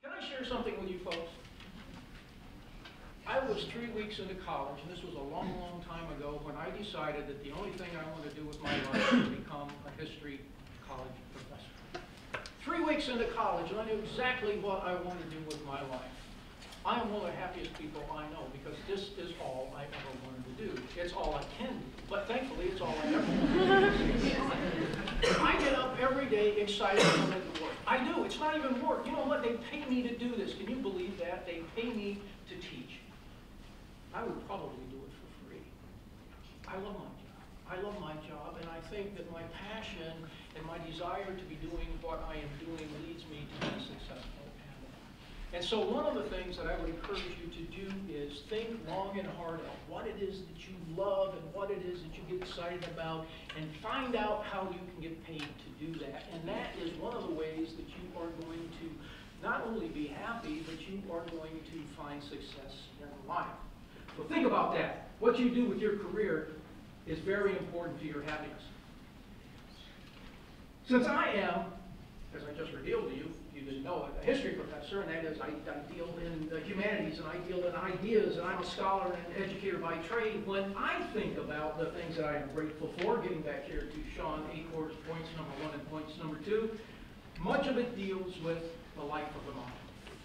Can I share something with you folks? I was 3 weeks into college, and this was a long, long time ago, when I decided that the only thing I wanted to do with my life was become a history college professor. 3 weeks into college, and I knew exactly what I wanted to do with my life. I am one of the happiest people I know, because this is all I ever wanted to do. It's all I can do, but thankfully it's all I ever wanted to do. I get up every day excited to come into work. I do. It's not even work. You know what? They pay me to do this. Can you believe that? They pay me to teach. I would probably do it for free. I love my job. I love my job, and I think that my passion and my desire to be doing what I am doing leads me to be successful. And so one of the things that I would encourage you to do is think long and hard about what it is that you love and what it is that you get excited about, and find out how you can get paid to do that. And that is one of the ways that you are going to not only be happy, but you are going to find success in life. So think about that. What you do with your career is very important to your happiness. Since I am, as I just revealed to you, you didn't know it, a history professor, and that is I deal in the humanities, and I deal in ideas, and I'm a scholar and an educator by trade. When I think about the things that I am grateful for, getting back here to Sean Acor's points number 1 and points number 2, much of it deals with the life of the mind.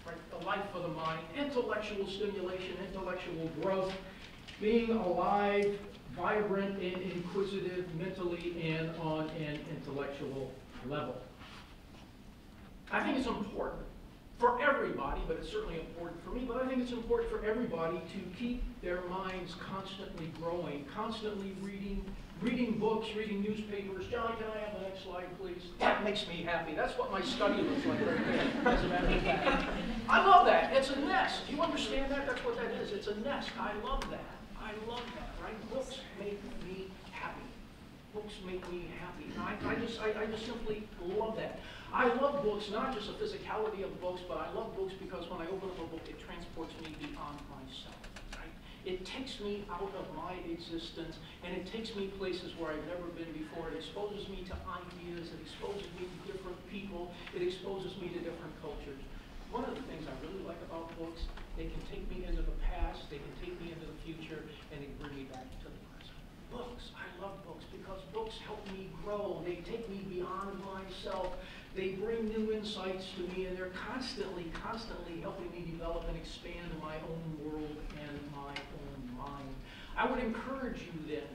Right? The life of the mind, intellectual stimulation, intellectual growth, being alive, vibrant, and inquisitive mentally and on an intellectual level. I think it's important for everybody, but it's certainly important for me, but I think it's important for everybody to keep their minds constantly growing, constantly reading books, reading newspapers. John, can I have the next slide, please? That makes me happy. That's what my study looks like right there, as a matter of fact. I love that. It's a nest. Do you understand that? That's what that is. It's a nest. I love that. I love that, right? Books make me happy. Books make me happy. I just simply love that. I love books, not just the physicality of books, but I love books because when I open up a book, it transports me beyond myself. Right? It takes me out of my existence, and it takes me places where I've never been before. It exposes me to ideas. It exposes me to different people. It exposes me to different cultures. One of the things I really like about books, they can take me into the past, they can take me into the future, and they bring me back to the present. Books, I love books because books help me grow. They take me beyond myself. They bring new insights to me, and they're constantly helping me develop and expand my own world and my own mind. I would encourage you then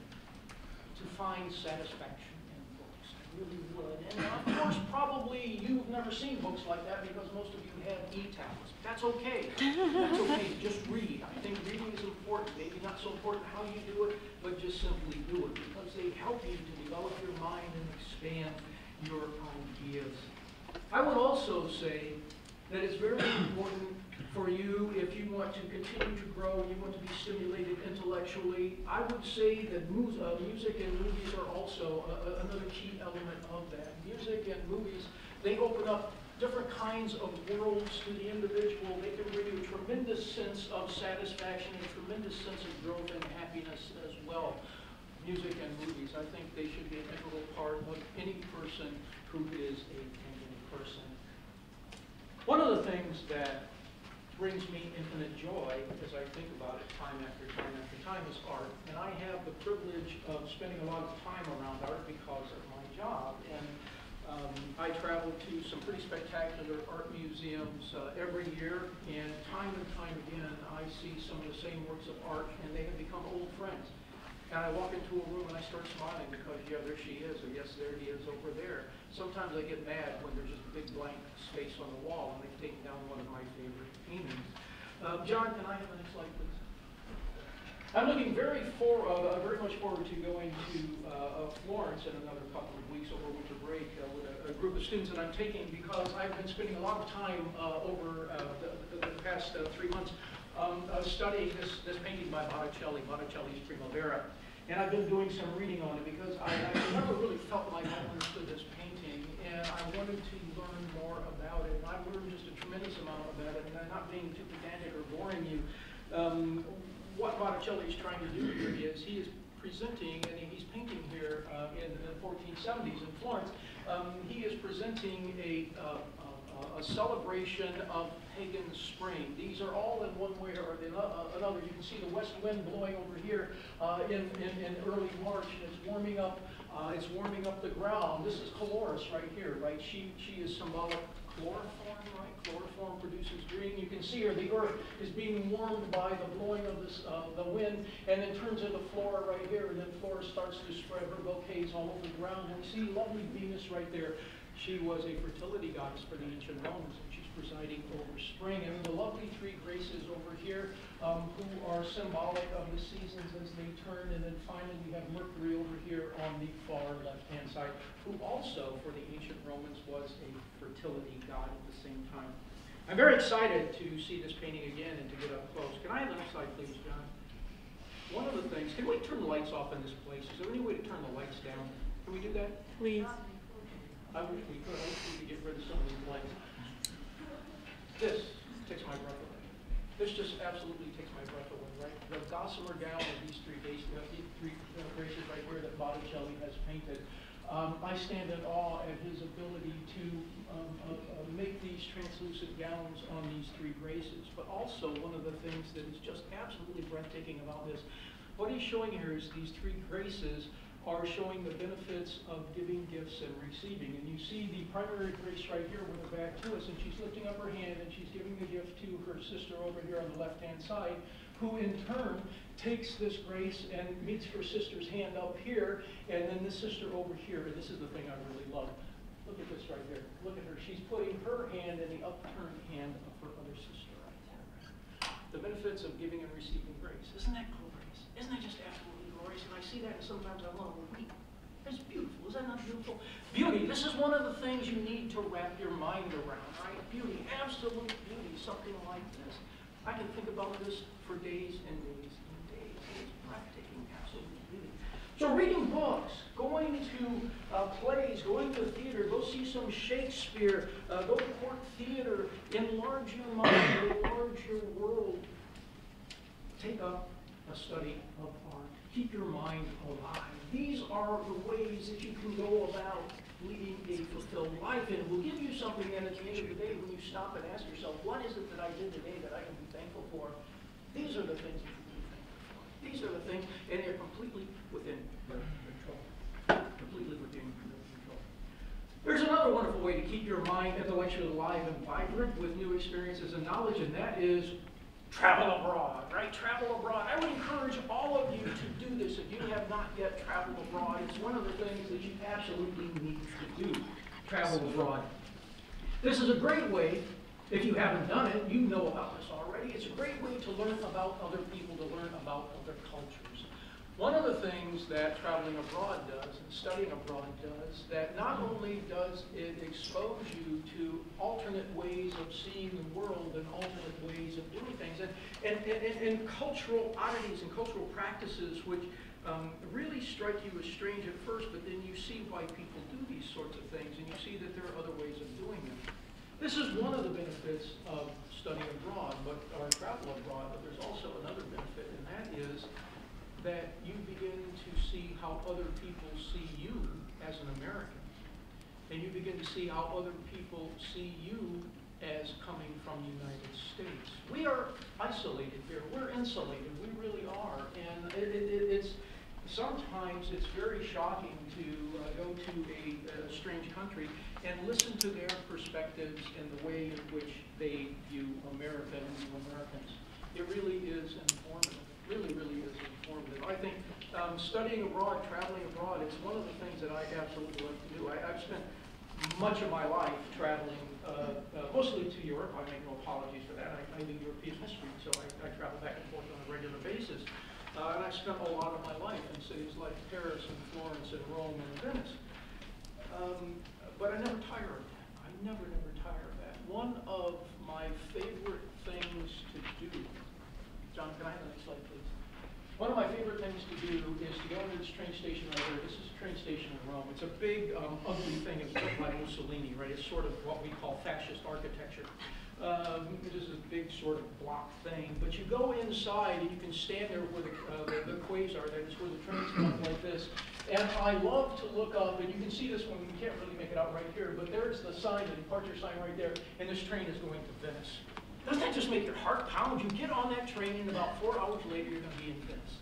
to find satisfaction in books. I really would. And of course, probably you've never seen books like that because most of you have e-tablets. That's okay. That's okay. Just read. I think reading is important. Maybe not so important how you do it, but just simply do it because they help you to develop your mind and expand your ideas. I would also say that it's very important for you, if you want to continue to grow, you want to be stimulated intellectually, I would say that music and movies are also another key element of that. Music and movies, they open up different kinds of worlds to the individual. They can bring you a tremendous sense of satisfaction, a tremendous sense of growth and happiness as well. Music and movies, I think they should be an integral part of any person who is a thinking person. One of the things that brings me infinite joy as I think about it time after time after time is art. And I have the privilege of spending a lot of time around art because of my job. And I travel to some pretty spectacular art museums every year, and time again, I see some of the same works of art, and they have become old friends. And I walk into a room and I start smiling because, yeah, there she is, or yes, there he is over there. Sometimes I get mad when there's just a big blank space on the wall and they've taken down one of my favorite paintings. John, can I have the next slide, please? I'm looking very much forward to going to Florence in another couple of weeks over winter break with a group of students that I'm taking because I've been spending a lot of time over the past 3 months studying this painting by Botticelli's Primavera. And I've been doing some reading on it because I never really felt like I understood this painting, and I wanted to learn more about it. And I learned just a tremendous amount about it, and I'm not being too pedantic or boring you. What Botticelli is trying to do here is he is presenting, and he's painting here in the 1470s in Florence. He is presenting a a celebration of pagan spring. These are all in one way or another. You can see the west wind blowing over here in early March, and it's warming up. It's warming up the ground. This is Caloris right here, right? She is symbolic. Chloroform, right? Chloroform produces green. You can see her. The earth is being warmed by the blowing of this, the wind, and then turns into flora right here, and then flora starts to spread her bouquets all over the ground. And we see lovely Venus right there. She was a fertility goddess for the ancient Romans, and she's presiding over spring. And the lovely three graces over here who are symbolic of the seasons as they turn. And then finally we have Mercury over here on the far left-hand side, who also, for the ancient Romans, was a fertility god at the same time. I'm very excited to see this painting again and to get up close. Can I have the next slide, please, John? One of the things, can we turn the lights off in this place? Is there any way to turn the lights down? Can we do that? Please. I wish we could. I wish we could get rid of some of these lights. This takes my breath away. This just absolutely takes my breath away, right? The gossamer gown of these three graces right here that Botticelli has painted. I stand in awe at his ability to make these translucent gowns on these three graces. But also, one of the things that is just absolutely breathtaking about this, what he's showing here is these three graces are showing the benefits of giving gifts and receiving. And you see the primary grace right here with her back to us, and she's lifting up her hand and she's giving the gift to her sister over here on the left-hand side, who in turn takes this grace and meets her sister's hand up here, and then this sister over here. And this is the thing I really love. Look at this right here. Look at her. She's putting her hand in the upturned hand of her other sister right there. The benefits of giving and receiving grace. Isn't that glorious? Isn't that just absolutely glorious? And I see that, and sometimes I want to weep. It's beautiful. Is that not beautiful? Beauty. This is one of the things you need to wrap your mind around, right? Beauty. Absolute beauty. Something like this. I can think about this for days and days and days. It's breathtaking. Absolute beauty. So reading books, going to plays, going to the theater, go see some Shakespeare, go to court theater, enlarge your mind, enlarge your world. Take up a study of art. Keep your mind alive. These are the ways that you can go about leading a fulfilled life, and it will give you something. And at the end of the day, when you stop and ask yourself, what is it that I did today that I can be thankful for? These are the things that you can be thankful for. These are the things, and they're completely within your control. Completely within your control. There's another wonderful way to keep your mind intellectually alive and vibrant with new experiences and knowledge, and that is travel abroad, right? Travel abroad. I would encourage all of you to do this if you have not yet traveled abroad. It's one of the things that you absolutely need to do, travel abroad. This is a great way, if you haven't done it, you know about this already. It's a great way to learn about other people, to learn about other cultures. One of the things that traveling abroad does, and studying abroad does, that not only does it expose you to alternate ways of seeing the world and alternate ways of doing things, and cultural oddities and cultural practices which really strike you as strange at first, but then you see why people do these sorts of things, and you see that there are other ways of doing them. This is one of the benefits of studying abroad, or travel abroad, but there's also another benefit, and that is that you begin to see how other people see you as an American. And you begin to see how other people see you as coming from the United States. We are isolated here. We're insulated. We really are. And sometimes it's very shocking to go to a strange country and listen to their perspectives and the way in which they view America and view Americans. It really is informative. Really, really is informative. I think studying abroad, traveling abroad, it's one of the things that I absolutely love to do. I've spent much of my life traveling, mostly to Europe. I make no apologies for that. I do European history, so I travel back and forth on a regular basis. And I've spent a lot of my life in cities like Paris and Florence and Rome and Venice. But I never tire of that. I never tire of that. One of my favorite things to do, John, can I have the next slide, please? One of my favorite things to do is to go into this train station right here. This is a train station in Rome. It's a big, ugly thing. It's built by Mussolini, right? It's sort of what we call fascist architecture. It is a big sort of block thing. But you go inside and you can stand there where the quays are. That is where the trains come like this. And I love to look up, and you can see this when can't really make it out right here, but there's the sign, the departure sign right there, and this train is going to Venice. Doesn't that just make your heart pound? You get on that train, and about 4 hours later, you're going to be in Venice.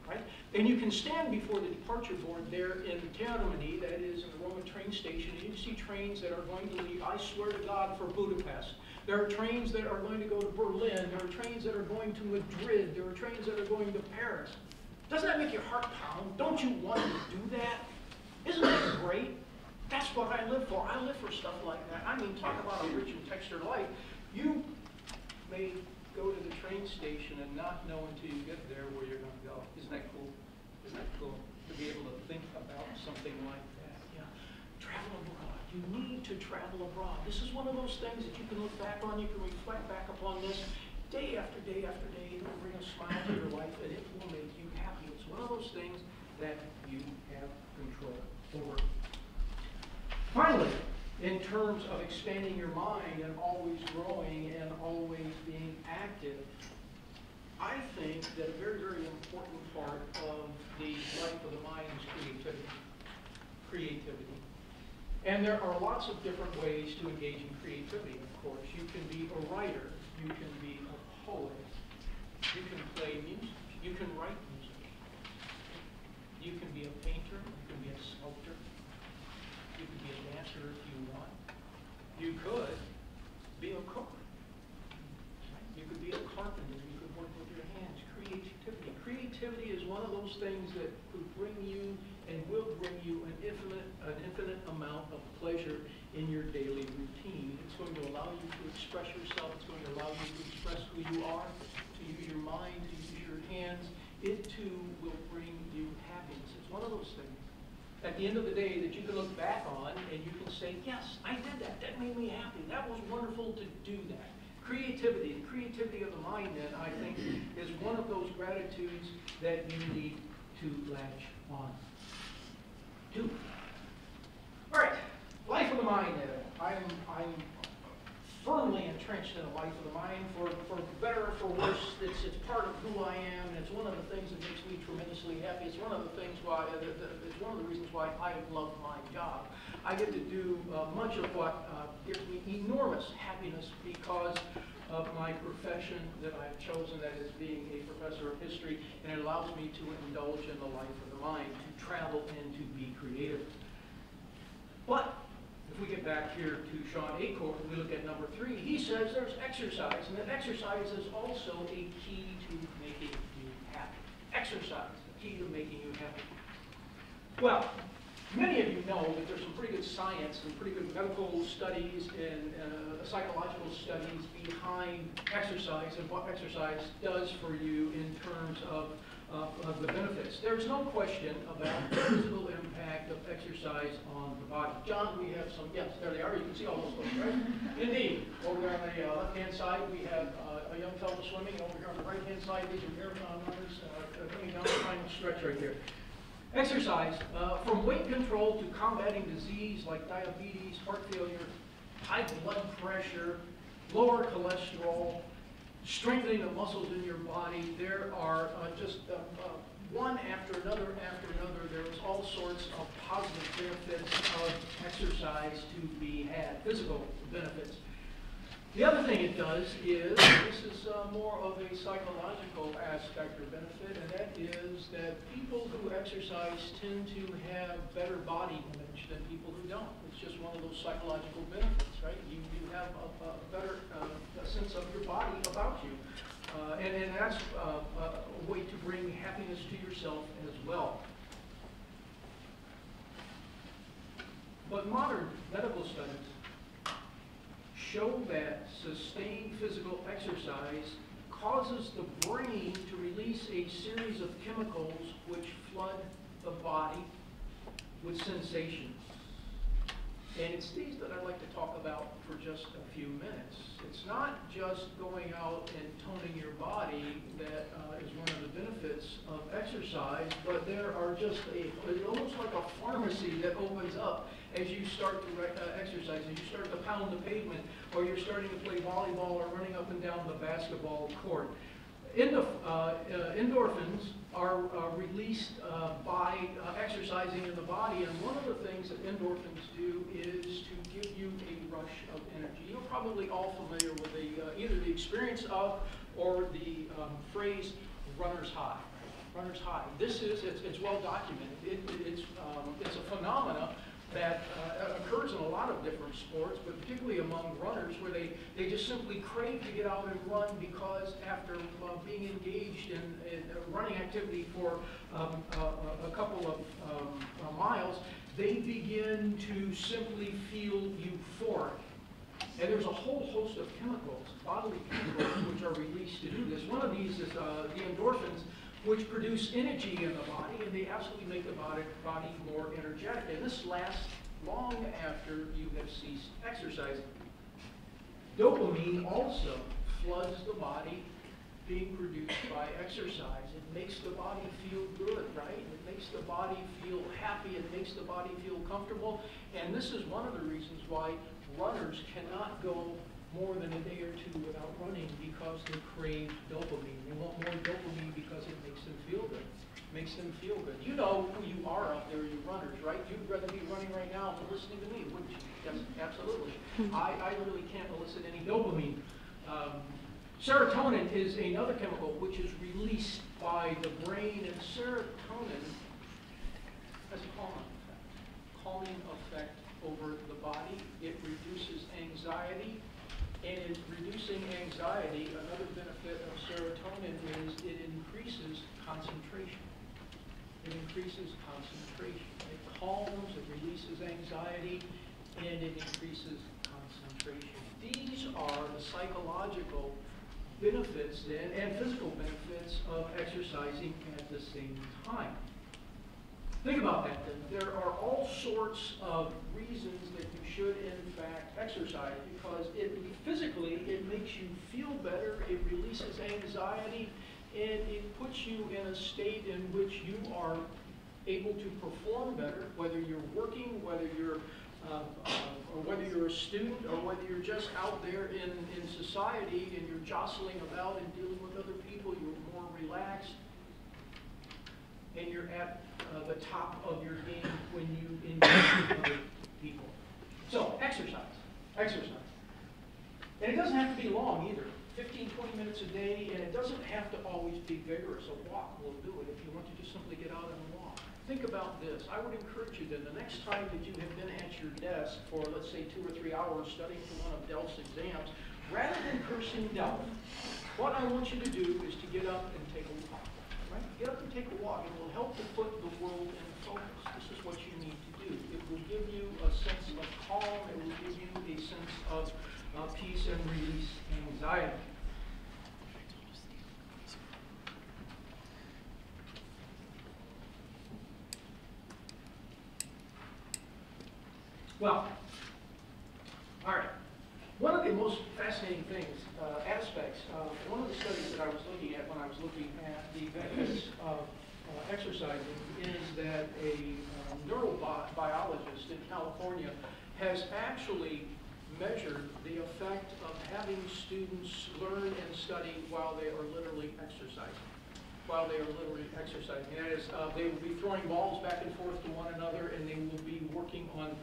Right? And you can stand before the departure board there in Termini, that is in the Roman train station, and you see trains that are going to leave, I swear to God, for Budapest. There are trains that are going to go to Berlin. There are trains that are going to Madrid. There are trains that are going to Paris. Doesn't that make your heart pound? Don't you want to do that? Isn't that great? That's what I live for. I live for stuff like that. I mean, talk about a rich and textured life. You may go to the train station and not know until you get there where you're going to go. Isn't that cool? Isn't that cool to be able to think about something like that? Yeah. Travel abroad. You need to travel abroad. This is one of those things that you can look back on. You can reflect back upon this day after day after day. It will bring a smile to your life, and it will make you happy. It's one of those things that you have control over. Finally, in terms of expanding your mind and always growing and always being active, I think that a very, very important part of the life of the mind is creativity. Creativity. And there are lots of different ways to engage in creativity, of course. You can be a writer. You can be a poet. You can play music. You can write music. You can be a painter. You can be a sculptor. You can be a dancer if you want. You could be a cook. You could be a carpenter. You could work with your hands. Creativity. Creativity is one of those things that could bring you and will bring you an infinite amount of pleasure in your daily routine. It's going to allow you to express yourself. It's going to allow you to express who you are, to use your mind, to use your hands. It too will bring you happiness. It's one of those things at the end of the day that you can look back on and you can say, yes, I did that. That made me happy. That was wonderful to do that. Creativity, the creativity of the mind, then, I think, is one of those gratitudes that you need to latch on to. All right, life of the mind, then. I'm firmly entrenched in a life of the mind, for better or for worse. It's part of who I am, and it's one of the things that makes me tremendously happy. It's one of the things why, it's one of the reasons why I love my job. I get to do much of what gives me enormous happiness because of my profession that I've chosen, that is being a professor of history, and it allows me to indulge in the life of the mind, to travel and to be creative. But if we get back here to Sean Acorn, we look at number 3, he says there's exercise, and that exercise is also a key to making you happy. Exercise, the key to making you happy. Well, many of you know that there's some pretty good science and pretty good medical studies and psychological studies behind exercise and what exercise does for you in terms of the benefits. There's no question about the physical impact of exercise on the body. John, we have some, yes, there they are. You can see all those folks, right? Indeed. Over there on the left-hand side, we have a young fellow swimming. Over here on the right-hand side, these are marathon runners coming down the final stretch right there. Exercise, from weight control to combating disease like diabetes, heart failure, high blood pressure, lower cholesterol, strengthening the muscles in your body. There are just one after another. There is all sorts of positive benefits of exercise to be had, physical benefits. The other thing it does is, this is more of a psychological aspect or benefit, and that is that people who exercise tend to have better body image than people who don't. It's just one of those psychological benefits, right? You have a better sense of your body about you. And that's a way to bring happiness to yourself as well. But modern medical studies show that sustained physical exercise causes the brain to release a series of chemicals which flood the body with sensations. And it's these that I'd like to talk about for just a few minutes. It's not just going out and toning your body that is one of the benefits of exercise, but there are just almost like a pharmacy that opens up as you start to exercise, as you start to pound the pavement, or you're starting to play volleyball or running up and down the basketball court. Endorphins are released by exercising in the body, and one of the things that endorphins do is to give you a rush of energy. You're probably all familiar with either the experience of or the phrase runner's high. Runner's high. It's well documented. It's a phenomena that occurs in a lot of different sports, but particularly among runners, where they just simply crave to get out and run because after being engaged in running activity for a couple of miles, they begin to simply feel euphoric. And there's a whole host of chemicals, bodily chemicals, which are released to do this. One of these is the endorphins, which produce energy in the body, and they absolutely make the body more energetic. And this lasts long after you have ceased exercising. Dopamine also floods the body being produced by exercise. It makes the body feel good, right? It makes the body feel happy. It makes the body feel comfortable. And this is one of the reasons why runners cannot go more than a day or two without running, because they crave dopamine. They want more dopamine because it makes them feel good. Makes them feel good. You know who you are out there, you runners, right? You'd rather be running right now than listening to me, wouldn't you? Yes, absolutely. I really can't elicit any dopamine. Serotonin is another chemical which is released by the brain, and serotonin has a calming effect over the body. It reduces anxiety. And in reducing anxiety, another benefit of serotonin is it increases concentration. It increases concentration. It calms, it releases anxiety, and it increases concentration. These are the psychological benefits then, and physical benefits of exercising at the same time. Think about that then. There are all sorts of reasons that you should in fact exercise, because physically it makes you feel better, it releases anxiety, and it puts you in a state in which you are able to perform better, whether you're working, whether you're or whether you're a student, or whether you're just out there in society and you're jostling about and dealing with other people. You're more relaxed, and you're at the top of your game when you engage with other people. So, exercise. Exercise. And it doesn't have to be long either. 15, 20 minutes a day, and it doesn't have to always be vigorous. A walk will do it if you want to just simply get out and walk. Think about this. I would encourage you then, the next time that you have been at your desk for, let's say, 2 or 3 hours studying for one of Delph's exams, rather than cursing Delph, what I want you to do is to get up and take a walk. Right? Get up and take a walk. It will help to put the world in focus. This is what you need to do. It will give you a sense of calm. It will give you a sense of peace and release anxiety. Well, all right. One of the most fascinating things, aspects of one of the studies that I was looking at when I was looking at the benefits of exercising is that a neurobiologist in California has actually measured the effect of having students learn and study while they are literally exercising. While they are literally exercising. That is, they will be throwing balls back and forth to one another, and they will be working on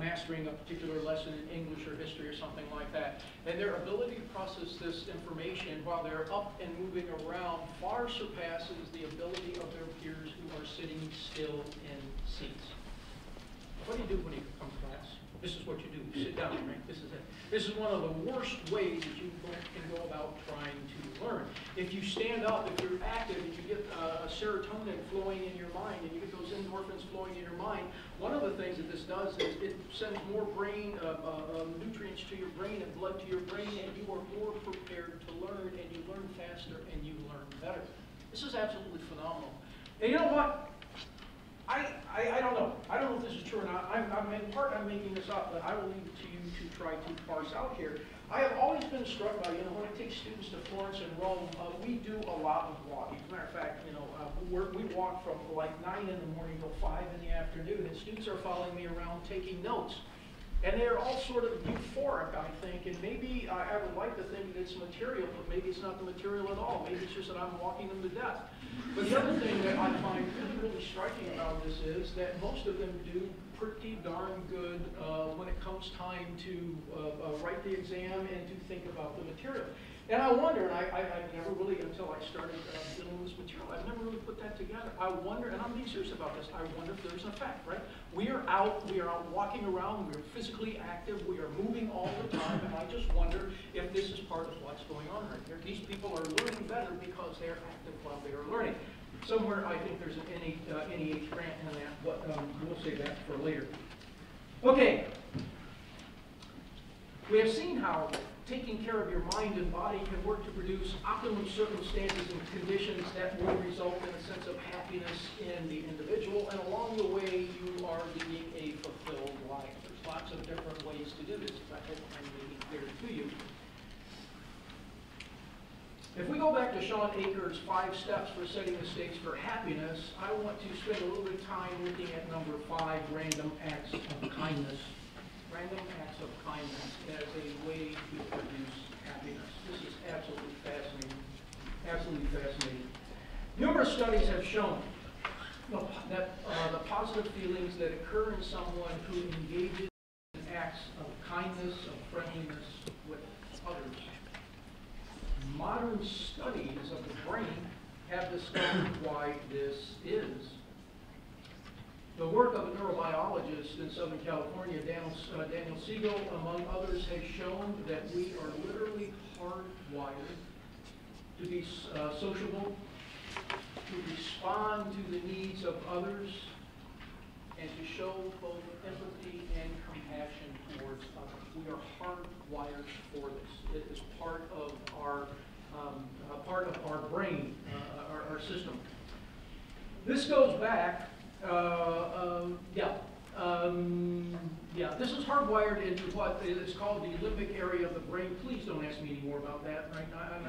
mastering a particular lesson in English or history or something like that. And their ability to process this information while they're up and moving around far surpasses the ability of their peers who are sitting still in seats. What do you do when you come to class? This is what you do. You sit down, right? This is it. This is one of the worst ways that you can go about trying to learn. If you stand up, if you're active, and you get serotonin flowing in your mind, and you get those endorphins flowing in your mind, one of the things that this does is it sends more brain nutrients to your brain and blood to your brain, and you are more prepared to learn, and you learn faster, and you learn better. This is absolutely phenomenal. And you know what? I don't know. I don't know if this is true or not. In part, I'm making this up, but I will leave it to you to try to parse out here. I have always been struck by, when I take students to Florence and Rome, we do a lot of walking. As a matter of fact, we walk from like 9 in the morning till 5 in the afternoon, and students are following me around taking notes. And they're all sort of euphoric, I think, and maybe I would like to think that it's material, but maybe it's not the material at all. Maybe it's just that I'm walking them to death. But the other thing that I find really, really striking about this is that most of them do pretty darn good when it comes time to write the exam and to think about the material. And I wonder, and I never really, until I started dealing with this material, I've never really put that together. I wonder, and I'm being serious about this, I wonder if there's an effect, right? We are out walking around, we are physically active, we are moving all the time, and I just wonder if this is part of what's going on right here. These people are learning better because they are active while they are learning. Somewhere I think there's an NEH grant in that, but we'll save that for later. Okay. We have seen how taking care of your mind and body can work to produce optimum circumstances and conditions that will result in a sense of happiness in the individual, and along the way you are leading a fulfilled life. There's lots of different ways to do this, I hope I'm making clear to you. If we go back to Sean Akers' 5 steps for setting the stakes for happiness, I want to spend a little bit of time looking at number 5, random acts of kindness. Random acts of kindness as a way to produce happiness. This is absolutely fascinating. Absolutely fascinating. Numerous studies have shown that the positive feelings that occur in someone who engages in acts of kindness, of friendliness with others. Modern studies of the brain have discovered why this is. The work of a neurobiologist in Southern California, Daniel Siegel, among others, has shown that we are literally hardwired to be sociable, to respond to the needs of others, and to show both empathy and compassion towards others. We are hardwired for this. It is part of our brain, our system. This goes back. This is hardwired into what is called the limbic area of the brain. Please don't ask me any more about that. Right? I'm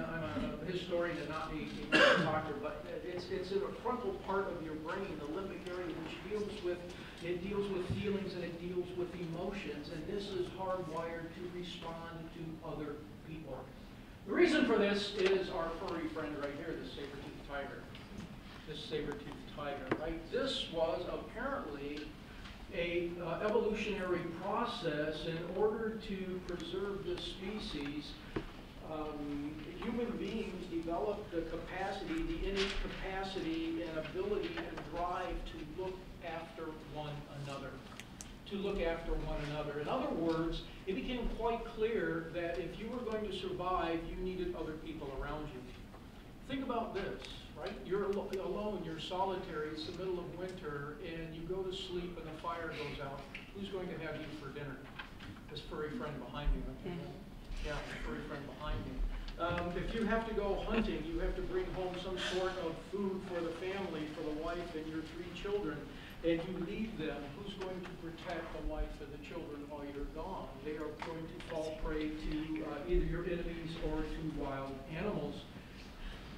a historian and not a doctor, but it's in a frontal part of your brain, the limbic area, which deals with feelings and it deals with emotions, and this is hardwired to respond to other people. The reason for this is our furry friend right here, the saber-toothed tiger. This saber-toothed tiger, right? This was apparently a evolutionary process in order to preserve this species. Human beings developed the capacity, the innate capacity and ability and drive to look after one another. To look after one another. In other words, it became quite clear that if you were going to survive, you needed other people around you. Think about this. Right? You're alone, you're solitary, it's the middle of winter, and you go to sleep and the fire goes out. Who's going to have you for dinner? This furry friend behind me. Okay? Yeah, the furry friend behind me. If you have to go hunting, you have to bring home some sort of food for the family, for the wife and your 3 children, and you leave them. Who's going to protect the wife and the children while you're gone? They are going to fall prey to either your enemies or to wild animals.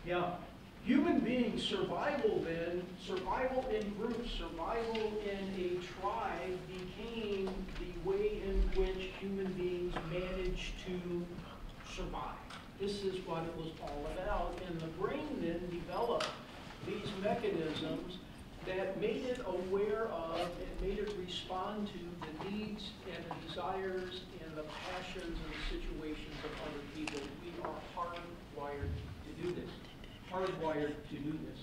Yeah. Human beings, survival then, survival in groups, survival in a tribe became the way in which human beings managed to survive. This is what it was all about. And the brain then developed these mechanisms that made it aware of and made it respond to the needs and the desires and the passions and the situations of other people. We are hardwired to do this. Hardwired to do this.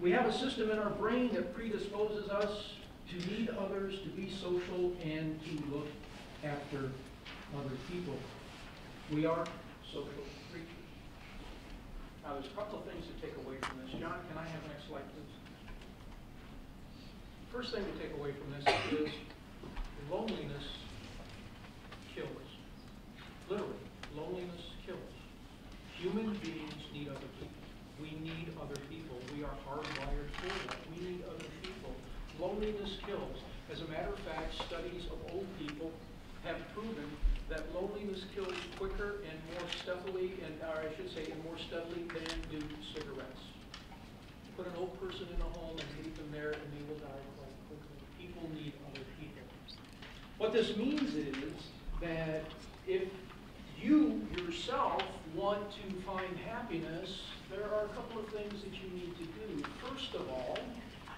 We have a system in our brain that predisposes us to need others, to be social, and to look after other people. We are social creatures. Now, there's a couple of things to take away from this. John, can I have the next slide, please? First thing to take away from this is loneliness kills. Literally, loneliness kills. Human beings need other people. We need other people. We are hardwired for that. We need other people. Loneliness kills. As a matter of fact, studies of old people have proven that loneliness kills quicker and more steadily, or I should say, more steadily than do cigarettes. Put an old person in a home and leave them there, and they will die quite quickly. People need other people. What this means is that if you yourself want to find happiness, there are a couple of things that you need to do. First of all,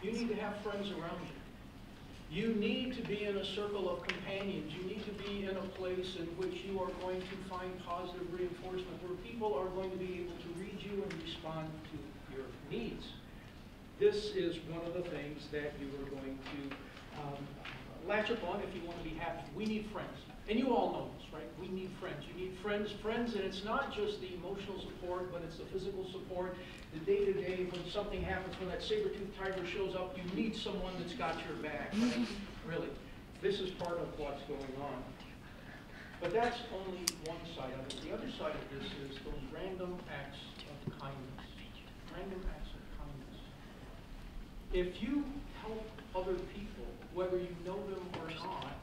you need to have friends around you. You need to be in a circle of companions. You need to be in a place in which you are going to find positive reinforcement, where people are going to be able to read you and respond to your needs. This is one of the things that you are going to latch upon if you want to be happy. We need friends. And you all know this, right? We need friends. You need friends, and it's not just the emotional support, but it's the physical support, the day-to-day, when something happens, when that saber-toothed tiger shows up, you need someone that's got your back, right? Really. This is part of what's going on. But that's only one side of it. The other side of this is those random acts of kindness. Random acts of kindness. If you help other people, whether you know them or not,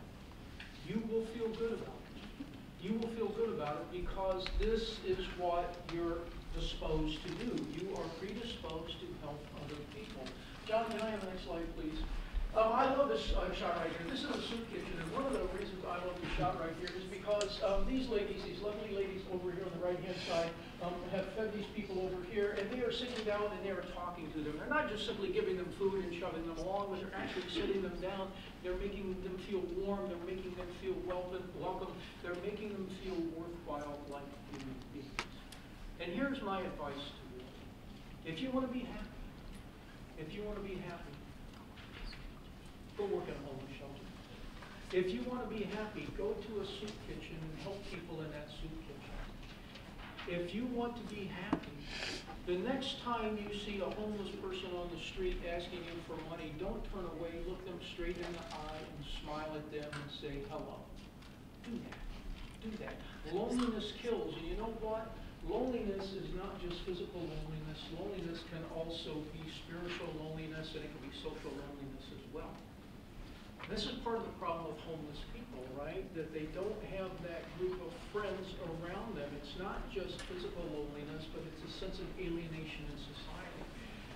you will feel good about it. You will feel good about it because this is what you're disposed to do. You are predisposed to help other people. John, can I have the next slide, please? I love this shot right here. This is a soup kitchen, and one of the reasons I love this shot right here is because these ladies, these lovely ladies over here on the right-hand side, have fed these people over here, and they are sitting down and they are talking to them. They're not just simply giving them food and shoving them along, but they're actually sitting them down. They're making them feel warm. They're making them feel welcome. They're making them feel worthwhile like human beings. And here's my advice to you. If you want to be happy, go work in a homeless shelter. If you want to be happy, go to a soup kitchen and help people in that soup kitchen. If you want to be happy, the next time you see a homeless person on the street asking you for money, don't turn away, look them straight in the eye and smile at them and say hello. Do that. Do that. Loneliness kills, and you know what? Loneliness is not just physical loneliness. Loneliness can also be spiritual loneliness, and it can be social loneliness as well. This is part of the problem with homeless people, right? That they don't have that group of friends around them. It's not just physical loneliness, but it's a sense of alienation in society.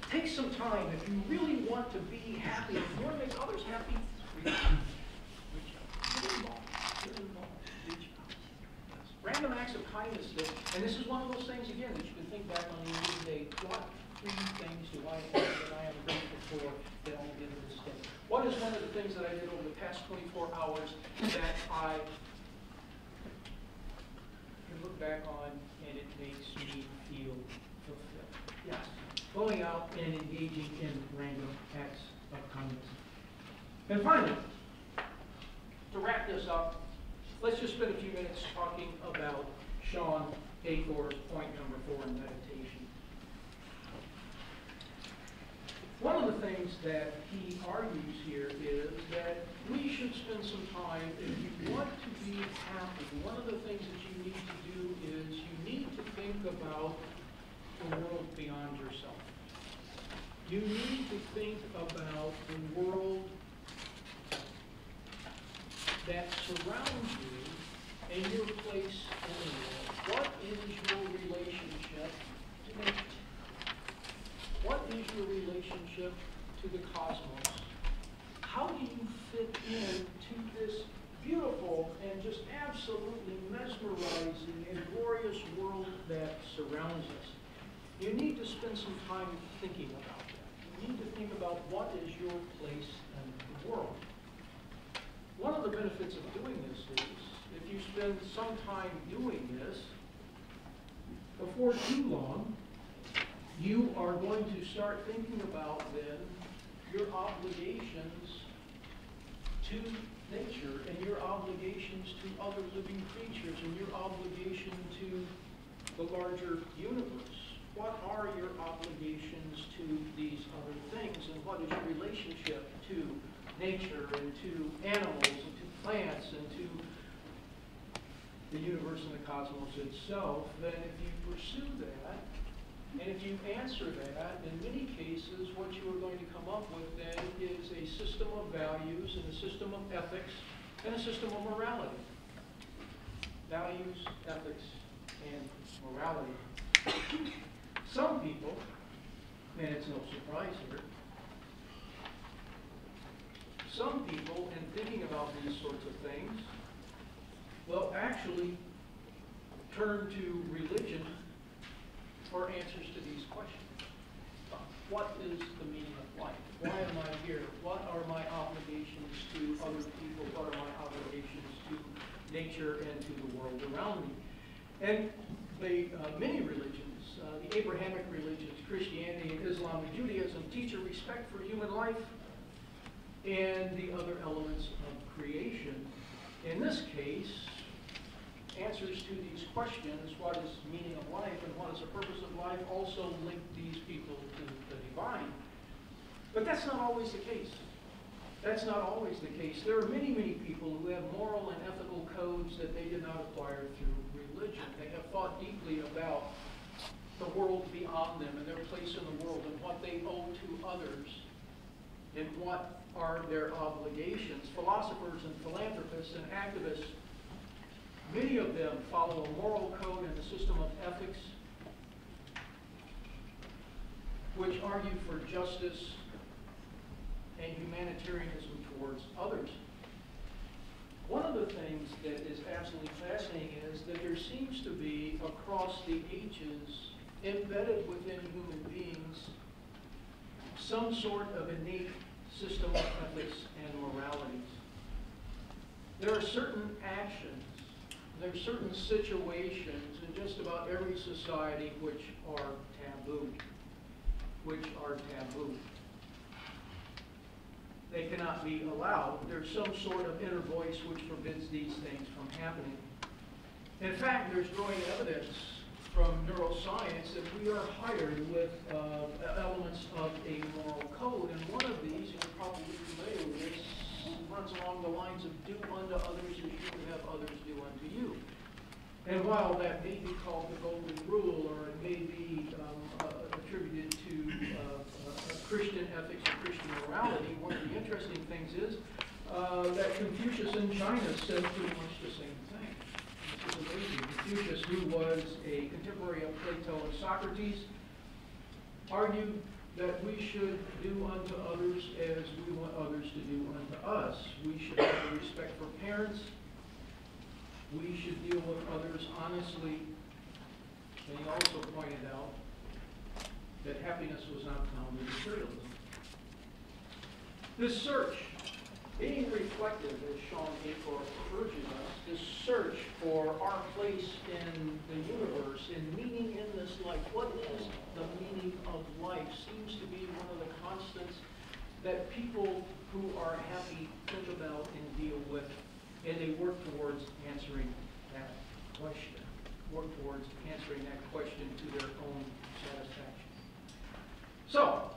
Take some time. If you really want to be happy, if you want to make others happy, reach out. Reach out. Get involved. Get involved. Reach out. Random acts of kindness, and this is one of those things, again, that you can think back on the end of the day. What 3 things do I have that I am grateful for that I did this day? What is one of the things that I did over the past 24 hours that I can look back on and it makes me feel fulfilled? Yes, going out and engaging in random acts of kindness. And finally, to wrap this up, let's just spend a few minutes talking about Sean Acor's point number 4 in meditation. One of the things that he argues here is that we should spend some time, if you want to be happy, one of the things that you need to do is you need to think about the world beyond yourself. You need to think about the world that surrounds you and your place in the world. What is your relationship to nature? What is your relationship to the cosmos? How do you fit into this beautiful and just absolutely mesmerizing and glorious world that surrounds us? You need to spend some time thinking about that. You need to think about what is your place in the world. One of the benefits of doing this is, if you spend some time doing this, before too long, you are going to start thinking about then your obligations to nature and your obligations to other living creatures and your obligation to the larger universe. What are your obligations to these other things, and what is your relationship to nature and to animals and to plants and to the universe and the cosmos itself? Then if you pursue that, and if you answer that, in many cases, what you are going to come up with then is a system of values and a system of ethics and a system of morality. Values, ethics, and morality. Some people, and it's no surprise here, some people, in thinking about these sorts of things, will actually turn to religion for answers to these questions. What is the meaning of life? Why am I here? What are my obligations to other people? What are my obligations to nature and to the world around me? And the many religions, the Abrahamic religions, Christianity and Islam and Judaism, teach a respect for human life and the other elements of creation. In this case, answers to these questions, what is the meaning of life and what is the purpose of life, also link these people to the divine. But that's not always the case. That's not always the case. There are many, many people who have moral and ethical codes that they did not acquire through religion. They have thought deeply about the world beyond them and their place in the world and what they owe to others and what are their obligations. Philosophers and philanthropists and activists, many of them follow a moral code and a system of ethics which argue for justice and humanitarianism towards others. One of the things that is absolutely fascinating is that there seems to be, across the ages, embedded within human beings, some sort of innate system of ethics and moralities. There are certain actions, there are certain situations in just about every society which are taboo. They cannot be allowed. There's some sort of inner voice which forbids these things from happening. In fact, there's growing evidence from neuroscience that we are hired with elements of a moral code, and one of these, you're probably familiar with this, runs along the lines of do unto others as you would have others do unto you. And while that may be called the golden rule, or it may be attributed to Christian ethics and Christian morality, one of the interesting things is that Confucius in China said pretty much the same thing. This is amazing. Confucius, who was a contemporary of Plato and Socrates, argued that we should do unto others as we want others to do unto us. We should have respect for parents. We should deal with others honestly. And he also pointed out that happiness was not found in materialism. This search, being reflective, as Sean Acor urges us, this search for our place in the universe, in meaning in this life, what is the meaning of life, seems to be one of the constants that people who are happy think about and deal with, and they work towards answering that question, to their own satisfaction. So,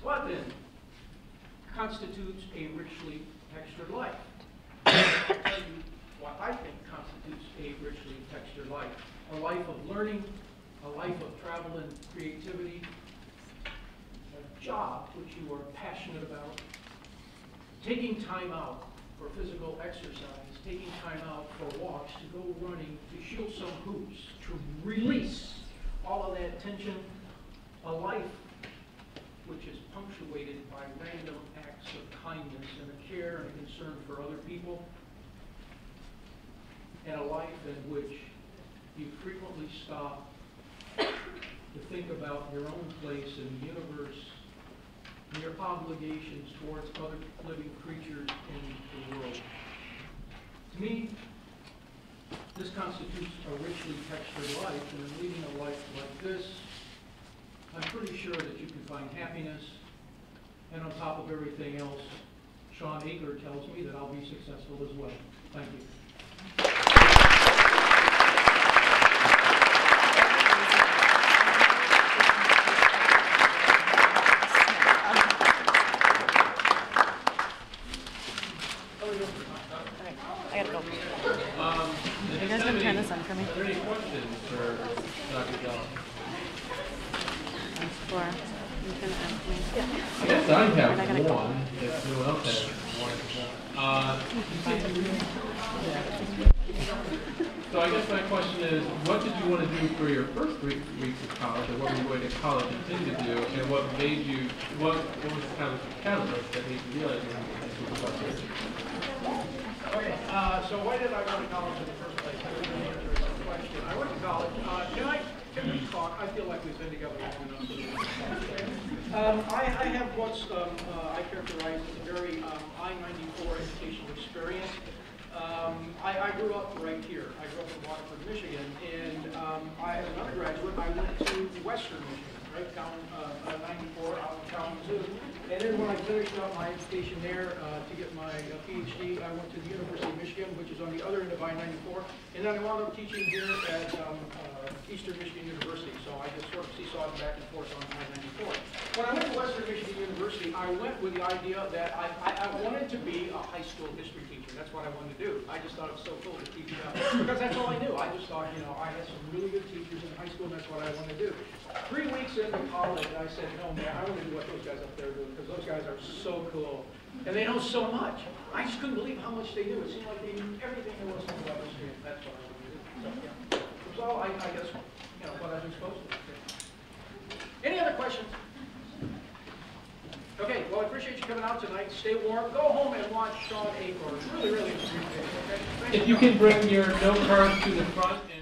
what then constitutes a richly textured life? I'll tell you what I think constitutes a richly textured life. A life of learning, a life of travel and creativity, a job which you are passionate about, taking time out for physical exercise, taking time out for walks, to go running, to shoot some hoops, to release all of that tension, a life which is punctuated by random acts of kindness and a care and a concern for other people, and a life in which you frequently stop to think about your own place in the universe and your obligations towards other living creatures in the world. To me, this constitutes a richly textured life, and in leading a life like this, I'm pretty sure that you can find happiness, and on top of everything else, Sean Acor tells me that I'll be successful as well. Thank you. I gotta go. You guys can turn this on for me. Are there any questions for Dr. Delph? Or you can ask me. I guess I have one, if no one else has one. So I guess my question is, what did you want to do for your first weeks of college, or what were you going to college intended to do, and what made you, what was kind of the catalyst that made you realize you wanted to be a professor? Okay, so why did I go to college in the first place? That's an interesting question. I went to college. Can we talk? I feel like we've been together long enough. I have what's I characterize as a very I-94 educational experience. I grew up right here. I grew up in Waterford, Michigan, and as an undergraduate, I went to Western Michigan, right down 94 out in Kalamazoo. And then when I finished up my education there to get my PhD, I went to the University of Michigan, which is on the other end of I-94, and then I wound up teaching here at Eastern Michigan University. So I just sort of seesawed back and forth on I-94. When I went to Western Michigan University, I went with the idea that I wanted to be a high school history teacher. That's what I wanted to do. I just thought it was so cool to teach because that's all I knew. I just thought, you know, I had some really good teachers in high school, and that's what I wanted to do. 3 weeks into college, I said, no, man, I want to do what those guys up there do, because those guys are so cool. And they know so much. I just couldn't believe how much they knew. It seemed like they knew everything there was to know about history, and that's what I wanted to do. So, yeah. It was all, I guess, you know, what I was supposed to do. Any other questions? Okay, well, I appreciate you coming out tonight. Stay warm. Go home and watch Sean Acorn. Really, really appreciate it. Okay? If you can bring your note cards to the front and